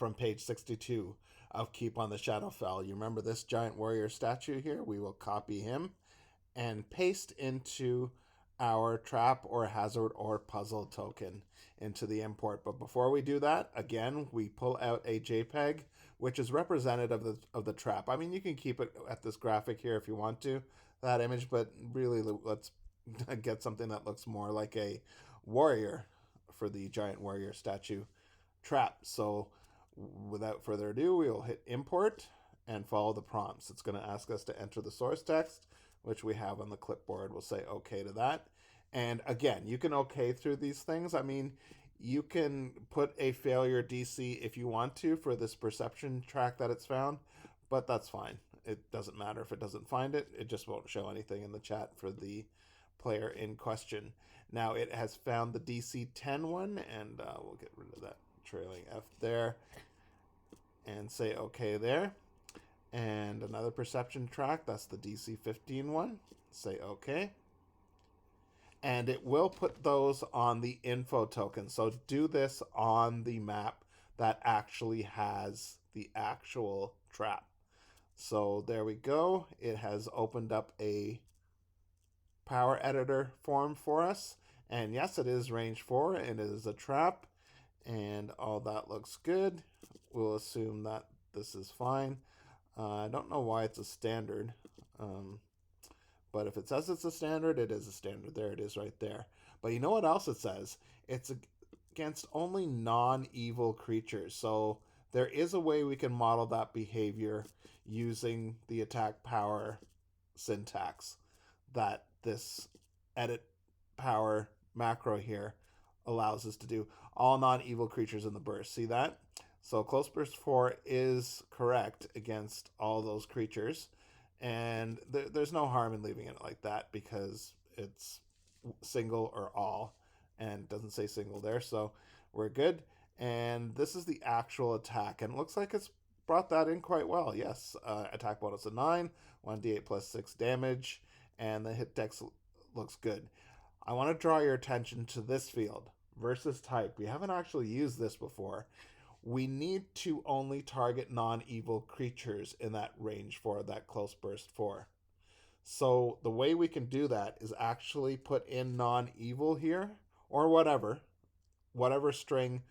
from page 62 of Keep on the Shadowfell. You remember this giant warrior statue here? We will copy him and paste into our trap or hazard or puzzle token into the import. But before we do that, again, we pull out a JPEG, which is representative of the trap. I mean, you can keep it at this graphic here if you want to, that image, but really let's get something that looks more like a warrior for the giant warrior statue trap. So without further ado, we will hit import and follow the prompts. It's going to ask us to enter the source text, which we have on the clipboard. We'll say okay to that. And again, you can okay through these things. I mean, you can put a failure DC if you want to for this perception track that it's found, but that's fine. It doesn't matter if it doesn't find it. It just won't show anything in the chat for the player in question. Now it has found the DC 10 one, and we'll get rid of that trailing F there and say okay there. And another perception track, that's the DC 15 one. Say okay. And it will put those on the info token. So do this on the map that actually has the actual trap. So there we go. It has opened up a power editor form for us. And yes, it is range 4 and it is a trap. And all that looks good. We'll assume that this is fine. I don't know why it's a standard. But if it says it's a standard, it is a standard. There it is right there. But you know what else it says? It's against only non-evil creatures. So there is a way we can model that behavior using the attack power syntax that this edit power macro here allows us to do. All non-evil creatures in the burst. See that? So close burst 4 is correct against all those creatures. And there's no harm in leaving it like that because it's single or all, and it doesn't say single there, so we're good. And this is the actual attack, and it looks like it's brought that in quite well. Yes, attack bonus of 9, 1d8 plus 6 damage, and the hit dex looks good. I want to draw your attention to this field, versus type. We haven't actually used this before. We need to only target non-evil creatures in that range 4, that close burst 4. So the way we can do that is actually put in non-evil here, or whatever string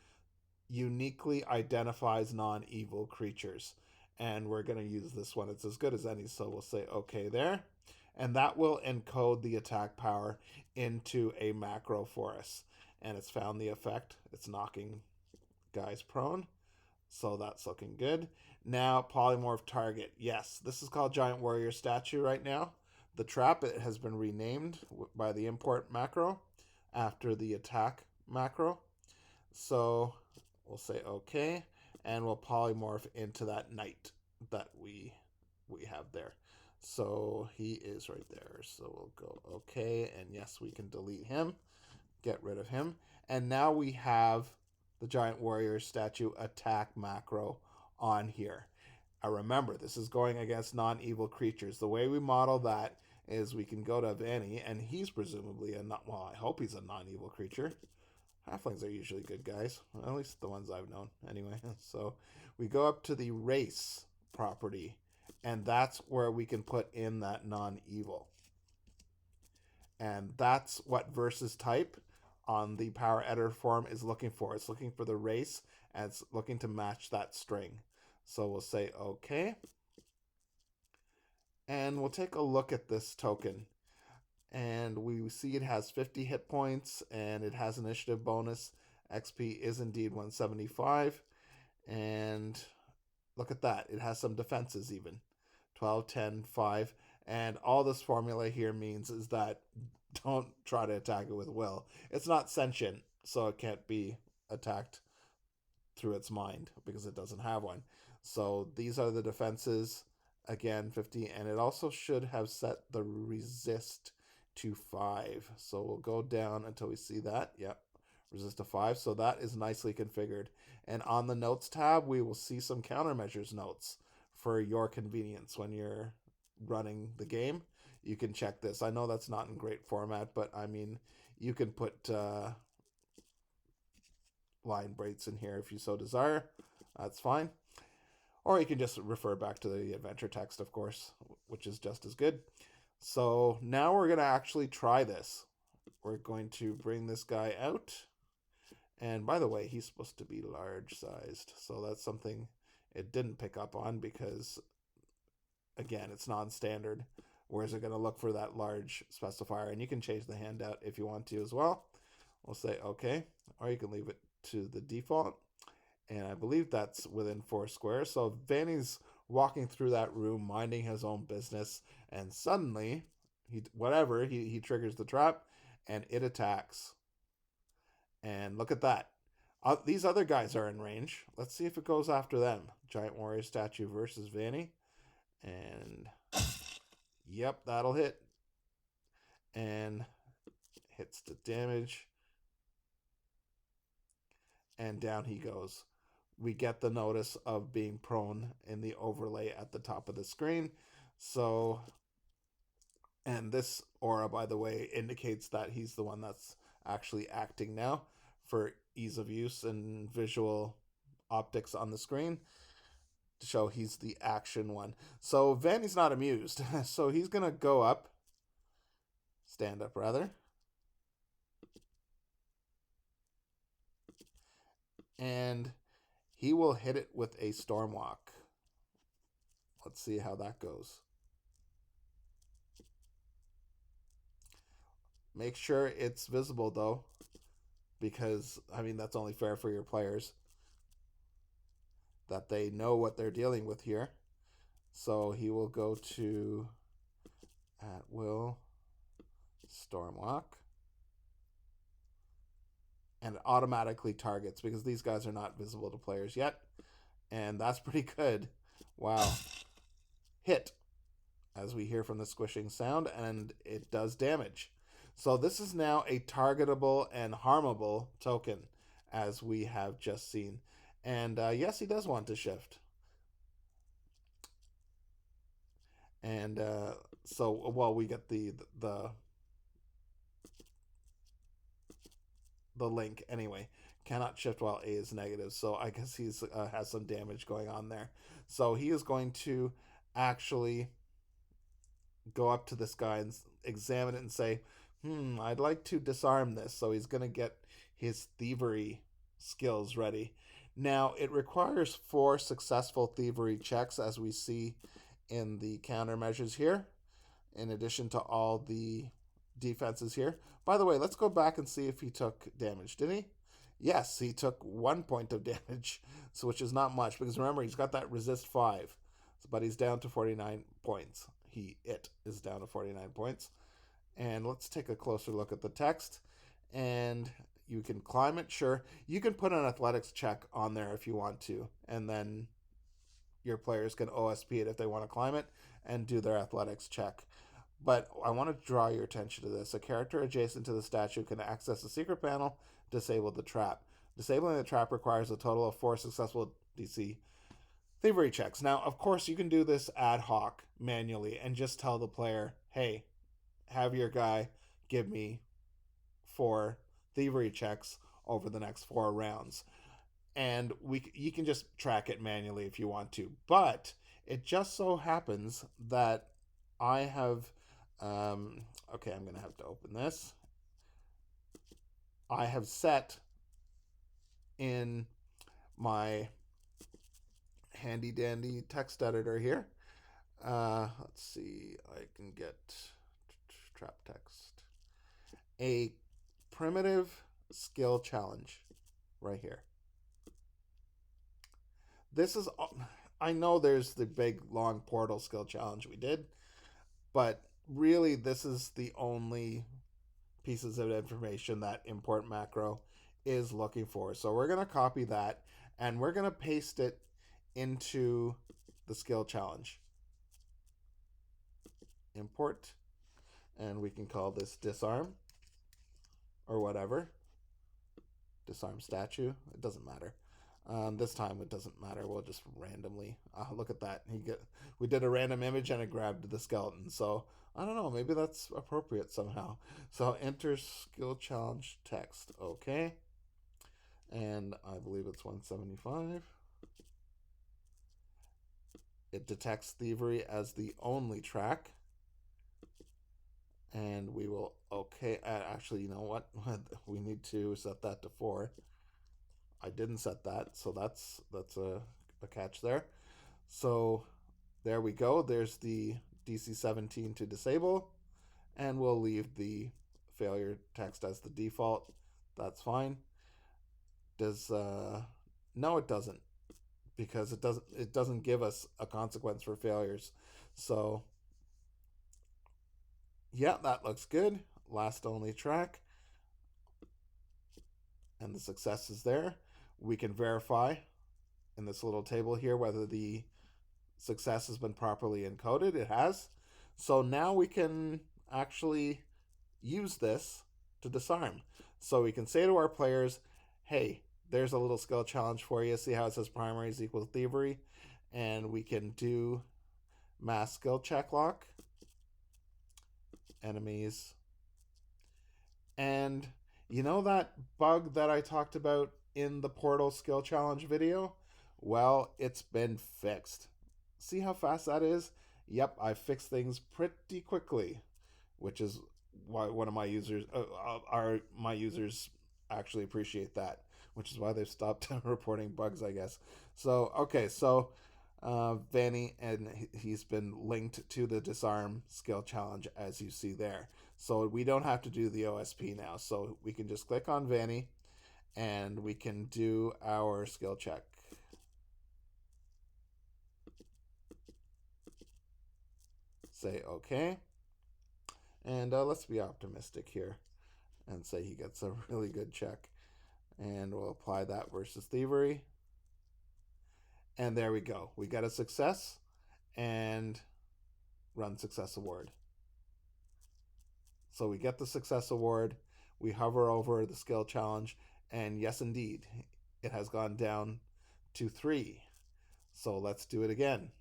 uniquely identifies non-evil creatures. And we're going to use this one. It's as good as any, so we'll say okay there. And that will encode the attack power into a macro for us. And it's found the effect. It's knocking guys prone, so that's looking good. Now polymorph target. Yes, this is called giant warrior statue right now. The trap, it has been renamed by the import macro after the attack macro. So we'll say okay, and we'll polymorph into that knight that we have there. So he is right there. So we'll go okay, and yes, we can delete him, get rid of him. And now we have the giant warrior statue attack macro on here. Remember, this is going against non-evil creatures. The way we model that is we can go to Vanny, and he's presumably well, I hope he's a non-evil creature. Halflings are usually good guys, at least the ones I've known anyway. So we go up to the race property, and that's where we can put in that non-evil. And that's what versus type on the power editor form is looking for. It's looking for the race, and it's looking to match that string. So we'll say okay. And we'll take a look at this token. And we see it has 50 hit points, and it has initiative bonus. XP is indeed 175. And look at that. It has some defenses even. 12, 10, 5. And all this formula here means is that don't try to attack it with will. It's not sentient, so it can't be attacked through its mind because it doesn't have one. So these are the defenses. Again, 50, and it also should have set the resist to 5. So we'll go down until we see that. Yep, resist to 5. So that is nicely configured. And on the notes tab, we will see some countermeasures notes for your convenience when you're running the game. You can check this. I know that's not in great format, but I mean, you can put line breaks in here if you so desire. That's fine. Or you can just refer back to the adventure text, of course, which is just as good. So now we're going to actually try this. We're going to bring this guy out. And by the way, he's supposed to be large sized. So that's something it didn't pick up on because, again, it's non-standard. Where is it going to look for that large specifier? And you can change the handout if you want to as well. We'll say okay, or you can leave it to the default. And I believe that's within 4 squares. So Vanny's walking through that room, minding his own business, and suddenly, he triggers the trap, and it attacks. And look at that. These other guys are in range. Let's see if it goes after them. Giant warrior statue versus Vanny. And yep, that'll hit. And hits the damage. And down he goes. We get the notice of being prone in the overlay at the top of the screen. So, and this aura, by the way, indicates that he's the one that's actually acting now for ease of use and visual optics on the screen to show he's the action one. So Vanny's not amused. So he's going to go up, stand up rather, and he will hit it with a Stormwalk. Let's see how that goes. Make sure it's visible though, because I mean that's only fair for your players that they know what they're dealing with here. So he will go to at will Stormwalk, and it automatically targets because these guys are not visible to players yet. And that's pretty good. Wow. Hit, as we hear from the squishing sound, and it does damage. So this is now a targetable and harmable token, as we have just seen. And yes, he does want to shift. And so, well, we get the link anyway. Cannot shift while A is negative. So I guess he's has some damage going on there. So he is going to actually go up to this guy and examine it and say, I'd like to disarm this. So he's going to get his thievery skills ready. Now, it requires 4 successful thievery checks, as we see in the countermeasures here, in addition to all the defenses here. By the way, let's go back and see if he took damage. Did he? Yes, he took 1 point of damage, so which is not much, because remember, he's got that resist 5, but he's down to 49 points. It is down to 49 points. And let's take a closer look at the text. And you can climb it, sure. You can put an athletics check on there if you want to, and then your players can OSP it if they want to climb it and do their athletics check. But I want to draw your attention to this. A character adjacent to the statue can access the secret panel, disable the trap. Disabling the trap requires a total of 4 successful DC thievery checks. Now, of course, you can do this ad hoc manually and just tell the player, hey, have your guy give me 4 thievery checks over the next 4 rounds. And you can just track it manually if you want to. But it just so happens that I have... okay, I'm going to have to open this. I have set in my handy dandy text editor here. Let's see, I can get trap text. A primitive skill challenge right here. This is, I know there's the big long portal skill challenge we did, but really this is the only pieces of information that import macro is looking for. So we're going to copy that and we're going to paste it into the skill challenge. Import, and we can call this disarm or whatever. Disarm statue, it doesn't matter. This time it doesn't matter. We'll just randomly look at that. We did a random image and it grabbed the skeleton. So I don't know. Maybe that's appropriate somehow. So enter skill challenge text. Okay. And I believe it's 175. It detects thievery as the only track. And we will, okay, actually, you know what? We need to set that to 4. I didn't set that, so that's a catch there. So there we go. There's the DC-17 to disable, and we'll leave the failure text as the default. That's fine. Does no, it doesn't, because it doesn't give us a consequence for failures. So yeah, that looks good. Last only track, and the success is there. We can verify in this little table here whether the success has been properly encoded. It has. So now we can actually use this to disarm. So we can say to our players, hey, there's a little skill challenge for you. See how it says primaries equals thievery? And we can do mass skill check lock, enemies. And you know that bug that I talked about in the Portal skill challenge video? Well, it's been fixed. See how fast that is? Yep, I fixed things pretty quickly, which is why one of my users, my users actually appreciate that, which is why they've stopped reporting bugs, I guess. So okay, so Vanny, and he's been linked to the disarm skill challenge as you see there. So we don't have to do the OSP now. So we can just click on Vanny, and we can do our skill check. Say okay, and let's be optimistic here and say he gets a really good check. And we'll apply that versus thievery. And there we go. We got a success, and run success award. So we get the success award. We hover over the skill challenge, and yes, indeed, it has gone down to 3. So let's do it again.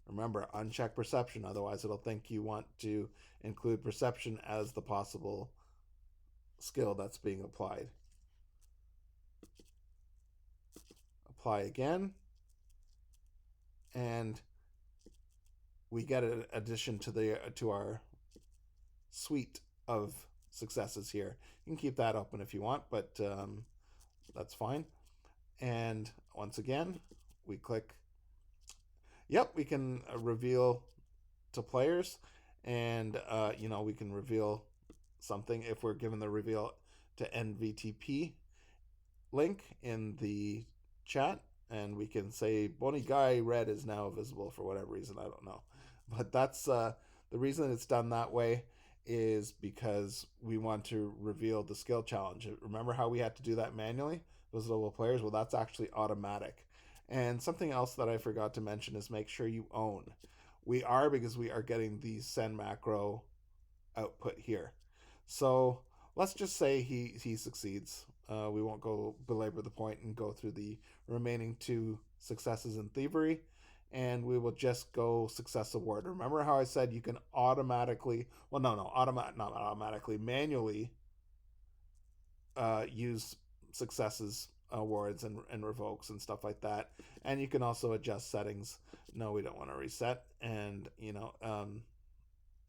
Remember, uncheck perception, otherwise it'll think you want to include perception as the possible skill that's being applied. Apply again, and we get an addition to our suite of successes here. You can keep that open if you want, but that's fine. And once again, we click. Yep, we can reveal to players, and we can reveal something if we're given the reveal to NVTP link in the chat, and we can say Bony Guy Red is now visible for whatever reason, I don't know, but that's the reason it's done that way is because we want to reveal the skill challenge. Remember how we had to do that manually, those little players? Well, that's actually automatic. And something else that I forgot to mention is make sure you own. We are, because we are getting the send macro output here. So let's just say he succeeds. We won't go belabor the point and go through the remaining 2 successes in thievery, and we will just go success award. Remember how I said you can automatically, well, no, not automatically, manually use successes awards and revokes and stuff like that, and you can also adjust settings. No, we don't want to reset, and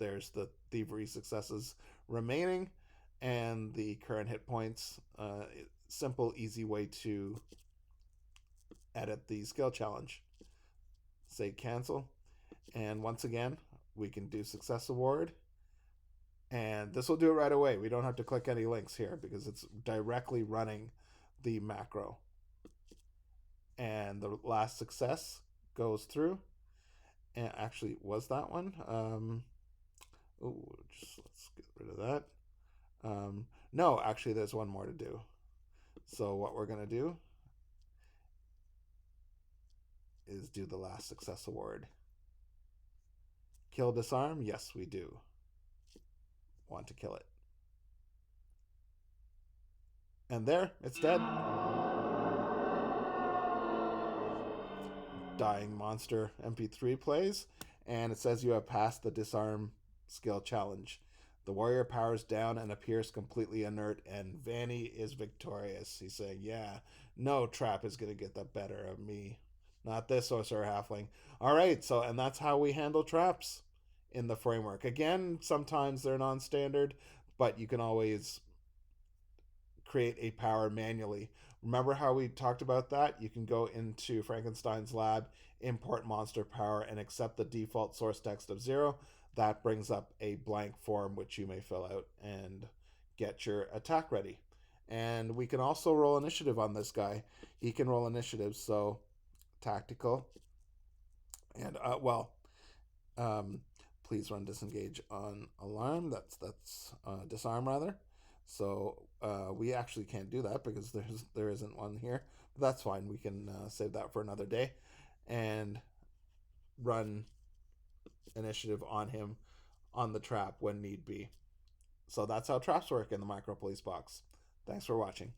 there's the thievery successes remaining and the current hit points. Simple, easy way to edit the skill challenge. Say cancel, and once again we can do success award, and this will do it right away. We don't have to click any links here because it's directly running the macro, and the last success goes through. And actually, was that one? Let's get rid of that. No, actually, there's one more to do. So what we're gonna do is do the last success award. Kill disarm? Yes, we do want to kill it. And there, it's dead. Dying monster MP3 plays, and it says you have passed the disarm skill challenge. The warrior powers down and appears completely inert, and Vanny is victorious. He's saying, yeah, no trap is going to get the better of me. Not this sorcerer halfling. All right, so, and that's how we handle traps in the framework. Again, sometimes they're non standard, but you can always create a power manually. Remember how we talked about that? You can go into Frankenstein's lab, import monster power, and accept the default source text of 0. That brings up a blank form which you may fill out and get your attack ready. And we can also roll initiative on this guy. He can roll initiative, so tactical. And, um, please run disengage on alarm. That's disarm rather. So we actually can't do that because there isn't one here. But that's fine. We can save that for another day, and run initiative on him on the trap when need be. So that's how traps work in the Micro Police box. Thanks for watching.